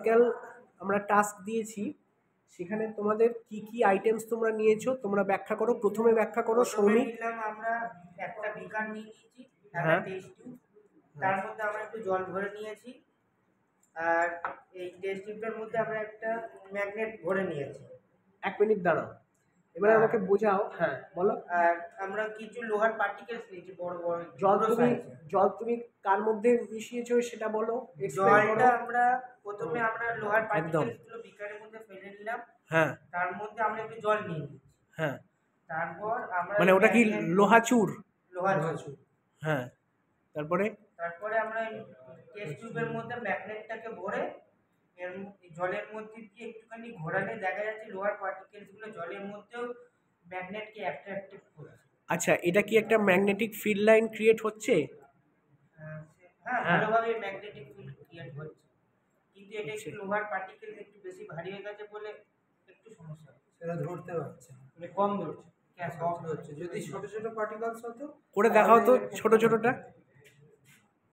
Practical আমরা task দিয়েছি, সেখানে তোমাদের কি কি আইটেমস তোমরা নিয়েছো তোমরা ব্যাখ্যা করো। প্রথমে ব্যাখ্যা করো সৌমিক। আমরা একটা বিকার নিয়ে নিয়েছি, একটা হ্যাঁ। টেস্ট টিউব, তার মধ্যে আমরা একটু জল ভরে নিয়েছি, আর এই টেস্ট টিউবের মধ্যে আমরা একটা ম্যাগনেট ভরে নিয়েছি। 1 মিনিট দাঁড়াও, এবারে আমাকে বোঝাও। হ্যাঁ বলো। আর আমরা কিছু লোহার পার্টিকেলস নিয়েছি, বড় বড় জল তুমি কার মধ্যে মিশিয়েছো সেটা বলো। জলটা আমরা প্রথমে আমরা লোহার পার্টিকেলস গুলো বিকারের মধ্যে ফেলে নিলাম। হ্যাঁ। তার মধ্যে আমরা একটু জল নিয়ে নিয়েছি। হ্যাঁ। তারপর আমরা মানে ওটা কি লোহা চুর? হ্যাঁ। তারপরে আমরা টেস্ট টিউবের মধ্যে ম্যাগনেটটাকে ভরে এর জলের মধ্যে দিয়ে একটুখানি ঘোরালে দেখা যাচ্ছে লোহার পার্টিকেলস গুলো জলের মধ্যেও ম্যাগনেটকে অ্যাট্রাক্টিভ করছে। আচ্ছা, এটা কি একটা ম্যাগনেটিক ফিল্ড লাইন ক্রিয়েট হচ্ছে? হ্যাঁ, ভালোভাবে ম্যাগনেটিক ফিল্ড ক্রিয়েট হচ্ছে, কিন্তু এটা একটু লোহার পার্টিকেলস একটু বেশি ভারী হয়ে গেছে বলে একটু সমস্যা হচ্ছে। সেটা ধরতে পারছে মানে কম ধরছে। কম ধরছে। যদি ছোট ছোট পার্টিকেলস হতো করে দেখাও তো ছোট ছোটটা।